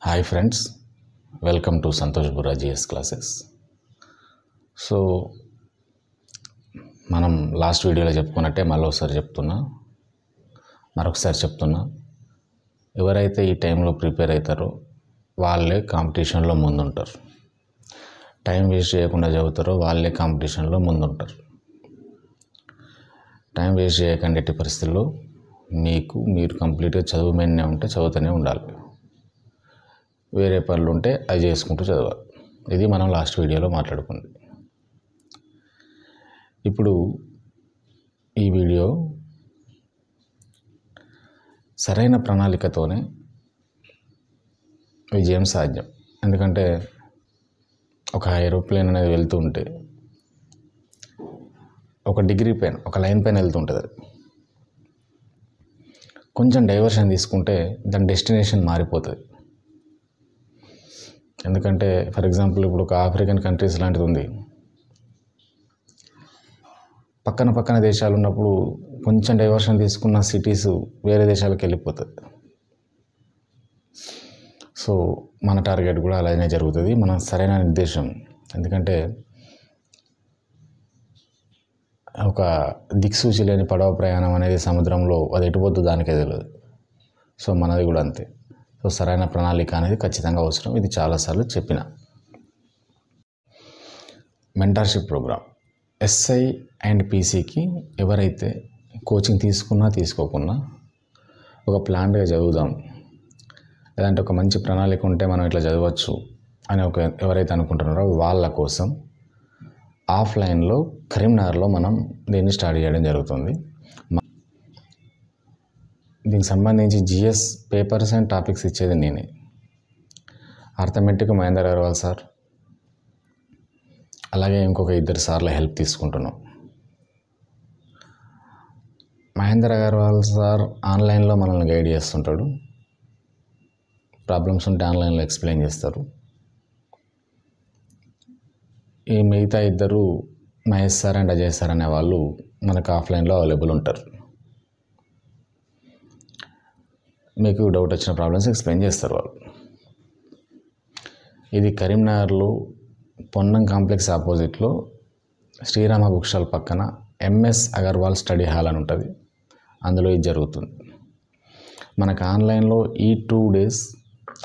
Hi friends, welcome to Santosh Burra GS classes. So మనం last వీడియోలో చెప్పుకున్నట్టే మరొకసారి చెప్తున్నా, ఎవరైతే ఈ టైంలో ప్రిపేర్ అవుతారో వాళ్ళే కాంపిటీషన్లో ముందుంటారు. టైం వేస్ట్ చేయకుండా చదువుతారో వాళ్ళే కాంపిటీషన్లో ముందుంటారు. టైం వేస్ట్ చేయకండి. ఎట్టి పరిస్థితుల్లో మీరు కంప్లీట్గా చదువు మీదనే ఉంటే చదువుతూనే ఉండాలి. వేరే పనులు ఉంటే అది చేసుకుంటూ చదవాలి. ఇది మనం లాస్ట్ వీడియోలో మాట్లాడుకుంది. ఇప్పుడు ఈ వీడియో సరైన ప్రణాళికతోనే విజయం సాధ్యం. ఎందుకంటే ఒక ఏరోప్లేన్ అనేది వెళ్తూ ఉంటే ఒక డిగ్రీ పైన, ఒక లైన్ పైన వెళ్తుంటుంది. అది కొంచెం డైవర్షన్ తీసుకుంటే దాని డెస్టినేషన్ మారిపోతుంది. ఎందుకంటే ఫర్ ఎగ్జాంపుల్ ఇప్పుడు ఒక ఆఫ్రికన్ కంట్రీస్ లాంటిది ఉంది. పక్కన దేశాలు ఉన్నప్పుడు కొంచెం డైవర్షన్ తీసుకున్న సిటీస్ వేరే దేశాలకు వెళ్ళిపోతుంది. సో మన టార్గెట్ కూడా అలానే జరుగుతుంది. మన సరైన నిర్దేశం, ఎందుకంటే ఒక దిక్సూచి లేని పడవ ప్రయాణం అనేది సముద్రంలో అది ఎటుపోద్దు దానికే తెలియదు. సో మనది కూడా అంతే. సో సరైన ప్రణాళిక అనేది ఖచ్చితంగా అవసరం. ఇది చాలాసార్లు చెప్పిన. మెంటర్షిప్ ప్రోగ్రామ్ ఎస్ఐ అండ్ పీసీకి ఎవరైతే కోచింగ్ తీసుకున్నా తీసుకోకున్నా ఒక ప్లాన్గా చదువుదాం, లేదంటే ఒక మంచి ప్రణాళిక ఉంటే మనం ఇట్లా చదవచ్చు అని ఎవరైతే అనుకుంటున్నారో వాళ్ళ కోసం ఆఫ్లైన్లో కరీంనగర్లో మనం దీన్ని స్టార్ట్ చేయడం జరుగుతుంది. దీనికి సంబంధించి జిఎస్ పేపర్స్ అండ్ టాపిక్స్ ఇచ్చేది నేనే. అర్థమెటిక్ మహేందర్ అగర్వాల్ సార్, అలాగే ఇంకొక 2 సార్ల హెల్ప్ తీసుకుంటున్నాం. మహేందర్ అగర్వాల్ సార్ ఆన్లైన్లో మనల్ని గైడ్ చేస్తుంటాడు. ప్రాబ్లమ్స్ ఉంటే ఆన్లైన్లో ఎక్స్ప్లెయిన్ చేస్తారు. ఈ మిగతా 2 Mahesh sir and Ajay sir అనే వాళ్ళు మనకు ఆఫ్లైన్లో అవైలబుల్ ఉంటారు. మీకు డౌట్ వచ్చిన ప్రాబ్లమ్స్ ఎక్స్ప్లెయిన్ చేస్తారు వాళ్ళు. ఇది కరీంనగర్లో పొన్నం కాంప్లెక్స్ ఆపోజిట్లో శ్రీరామ బుక్ స్టాల్ పక్కన ఎంఎస్ అగర్వాల్ స్టడీ హాల్ అని ఉంటుంది. అందులో ఇది జరుగుతుంది. మనకు ఆన్లైన్లో ఈ 2 days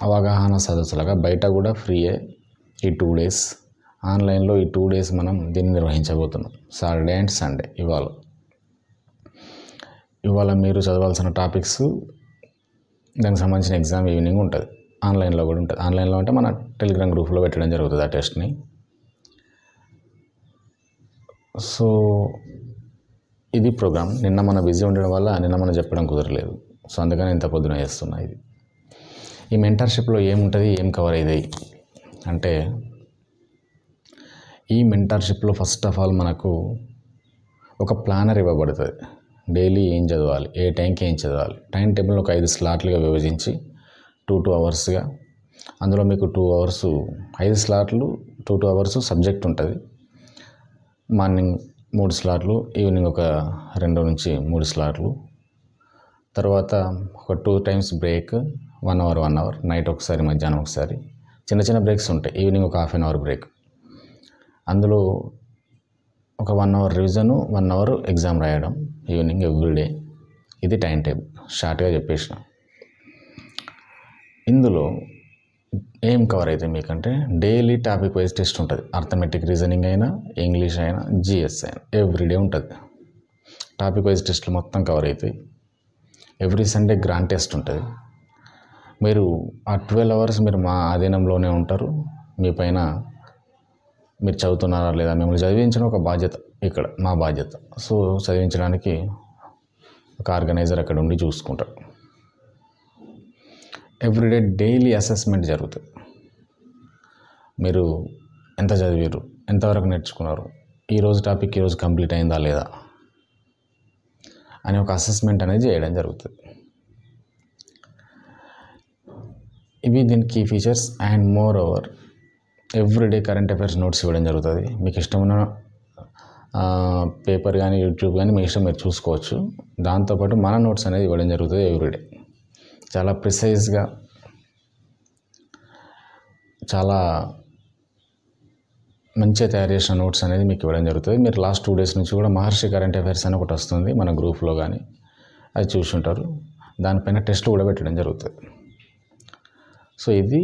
అవగాహన సదస్సులుగా, బయట కూడా ఫ్రీయే. ఈ 2 days ఆన్లైన్లో ఈ 2 days మనం దీన్ని నిర్వహించబోతున్నాం. Saturday and Sunday. ఇవాళ మీరు చదవాల్సిన టాపిక్స్, దానికి సంబంధించిన ఎగ్జామ్ ఈవినింగ్ ఉంటుంది. ఆన్లైన్లో కూడా ఉంటుంది. ఆన్లైన్లో అంటే మన టెలిగ్రామ్ గ్రూప్లో పెట్టడం జరుగుతుంది ఆ టెస్ట్ని. సో ఇది ప్రోగ్రామ్. నిన్న మన బిజీ ఉండడం వల్ల నిన్న మనం చెప్పడం కుదరలేదు. సో అందుకని ఇంత పొద్దున చేస్తున్నా. ఇది ఈ మెంటర్షిప్లో ఏముంటుంది, ఏం కవర్ అయ్యాయి అంటే, ఈ మెంటర్షిప్లో ఫస్ట్ ఆఫ్ ఆల్ మనకు ఒక ప్లానర్ ఇవ్వబడుతుంది. డైలీ ఏం చదవాలి, ఏ టైంకి ఏం చదవాలి, టైం టేబుల్ ఒక 5 స్లాట్లుగా విభజించి 2 అవర్స్గా, అందులో మీకు 2 hours 5 స్లాట్లు 2 hours సబ్జెక్ట్ ఉంటుంది. మార్నింగ్ 3 స్లాట్లు, ఈవినింగ్ ఒక 2 నుంచి 3 స్లాట్లు, తర్వాత ఒక 2 times బ్రేక్, 1 hour నైట్ ఒకసారి, మధ్యాహ్నం ఒకసారి. చిన్న బ్రేక్స్ ఉంటాయి. ఈవినింగ్ ఒక ½ hour బ్రేక్. అందులో ఒక 1 hour రివిజను, 1 hour ఎగ్జామ్ రాయడం ఈవినింగ్ ఎవ్రీడే. ఇది టైం టేబుల్. షార్ట్గా చెప్పేసిన. ఇందులో ఏం కవర్ అవుతాయి మీకంటే, డైలీ టాపిక్ వైజ్ టెస్ట్ ఉంటుంది. అర్థమెటిక్, రీజనింగ్ అయినా, ఇంగ్లీష్ అయినా, జిఎస్ అయినా ఎవ్రీడే ఉంటుంది. టాపిక్ వైజ్ టెస్ట్లు మొత్తం కవర్ అవుతాయి. ఎవ్రీ సండే గ్రాండ్ టెస్ట్ ఉంటుంది. మీరు ఆ 12 hours మీరు మా ఆధీనంలోనే ఉంటారు. మీ పైన మీరు చదువుతున్నారా లేదా, మిమ్మల్ని చదివించడం ఒక బాధ్యత. ఇక్కడ మా బాధ్యత. సో చదివించడానికి ఒక ఆర్గనైజర్ అక్కడ ఉండి చూసుకుంటారు. ఎవ్రీడే డైలీ అసెస్మెంట్ జరుగుతుంది. మీరు ఎంత చదివారు, ఎంతవరకు నేర్చుకున్నారు, ఈరోజు టాపిక్ ఈరోజు కంప్లీట్ అయిందా లేదా అని ఒక అసెస్మెంట్ అనేది చేయడం జరుగుతుంది. ఇవి దీనికి features. And more over everyday current affairs notes ఇవ్వడం జరుగుతుంది. మీకు ఇష్టమైన పేపర్ కానీ, యూట్యూబ్ కానీ మీ ఇష్టం, మీరు చూసుకోవచ్చు. దాంతోపాటు మన నోట్స్ అనేది ఇవ్వడం జరుగుతుంది ఎవ్రీడే. చాలా ప్రిసైజ్గా చాలా మంచిగా తయారు చేసిన నోట్స్ అనేది మీకు ఇవ్వడం జరుగుతుంది. మీరు లాస్ట్ 2 డేస్ నుంచి కూడా మహర్షి కరెంట్ అఫైర్స్ అని ఒకటి వస్తుంది మన గ్రూప్లో కానీ, అది చూసుంటారు. దానిపైన టెస్ట్లు కూడా పెట్టడం జరుగుతుంది. సో ఇది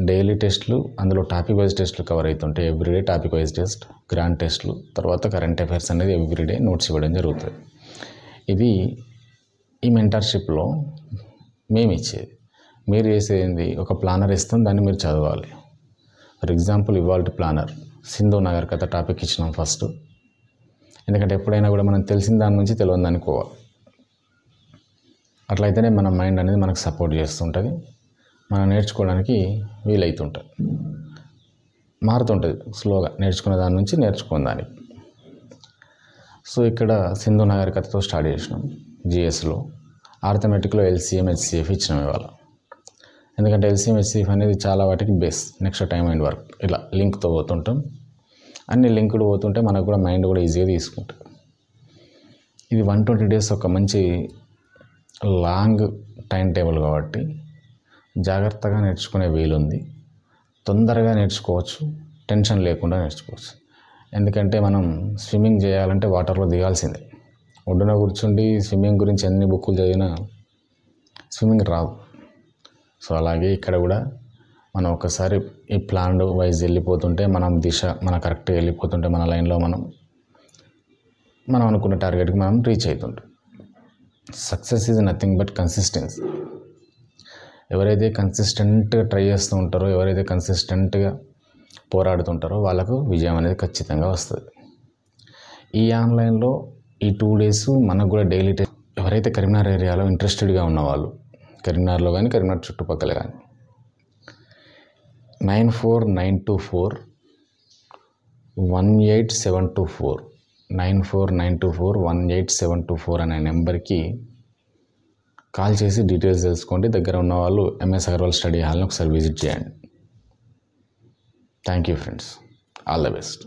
డైలీ టెస్ట్లు, అందులో టాపిక్ వైజ్ టెస్ట్లు కవర్ అవుతుంటాయి. Everyday topic wise test, grand టెస్ట్లు, తర్వాత కరెంట్ అఫైర్స్ అనేది ఎవ్రీడే నోట్స్ ఇవ్వడం జరుగుతుంది. ఇది ఈ మెంటర్షిప్లో మేము ఇచ్చేది. మీరు చేసేది ఒక ప్లానర్ ఇస్తాం, దాన్ని మీరు చదవాలి. ఫర్ ఎగ్జాంపుల్ ఇవాల్టి ప్లానర్ సింధు నగర్ కథ టాపిక్ ఇచ్చినాం ఫస్ట్. ఎందుకంటే ఎప్పుడైనా కూడా మనం తెలిసిన దాని నుంచి తెలియని దానికి పోవాలి. అట్లయితేనే మన మైండ్ అనేది మనకు సపోర్ట్ చేస్తుంటుంది, మనం నేర్చుకోవడానికి వీలవుతుంటుంది, మారుతుంటుంది స్లోగా నేర్చుకునే దాని నుంచి నేర్చుకునే దానికి. సో ఇక్కడ సింధు నగర్ కథతో స్టార్ట్ చేసినాం. జిఎస్లో ఆర్థమెటిక్లో LCM HCF ఇచ్చినాం ఇవాళ. ఎందుకంటే LCM HCF అనేది చాలా వాటికి base. Next time and work ఇలా లింక్తో పోతుంటాం. అన్ని లింకులు పోతుంటే మనకు కూడా మైండ్ కూడా ఈజీగా తీసుకుంటుంది. ఇది 120 డేస్ ఒక మంచి లాంగ్ టైం టేబుల్ కాబట్టి జాగ్రత్తగా నేర్చుకునే వీలుంది. తొందరగా నేర్చుకోవచ్చు, టెన్షన్ లేకుండా నేర్చుకోవచ్చు. ఎందుకంటే మనం స్విమ్మింగ్ చేయాలంటే వాటర్లో దిగాల్సిందే. ఒడ్డున కూర్చుండి స్విమ్మింగ్ గురించి ఎన్ని బుక్కులు చదివినా స్విమ్మింగ్ రాదు. సో అలాగే ఇక్కడ కూడా మనం ఒకసారి ఈ ప్లాన్ వైజ్ వెళ్ళిపోతుంటే, మనం దిశ మన కరెక్ట్గా వెళ్ళిపోతుంటే, మన లైన్లో మనం అనుకున్న టార్గెట్కి మనం రీచ్ అవుతుంటాం. Success is nothing but consistency. ఎవరైతే కన్సిస్టెంట్గా ట్రై చేస్తూ ఉంటారో, ఎవరైతే కన్సిస్టెంట్గా పోరాడుతుంటారో వాళ్ళకు విజయం అనేది ఖచ్చితంగా వస్తుంది. ఈ ఆన్లైన్లో ఈ 2 డేస్ మనకు కూడా డైలీ టెస్ట్. ఎవరైతే కరీంనగర్ ఏరియాలో ఇంట్రెస్టెడ్గా ఉన్నవాళ్ళు, కరీంనగర్లో కానీ కరీంనగర్ చుట్టుపక్కల కానీ 9492418724 9492418724 అనే నెంబర్కి కాల్ చేసి డీటెయిల్స్ తెలుసుకోండి. దగ్గర ఉన్న వాళ్ళు MS అగర్వాల్ స్టడీ హాల్ని ఒకసారి విజిట్ చేయండి. Thank you friends, all the best.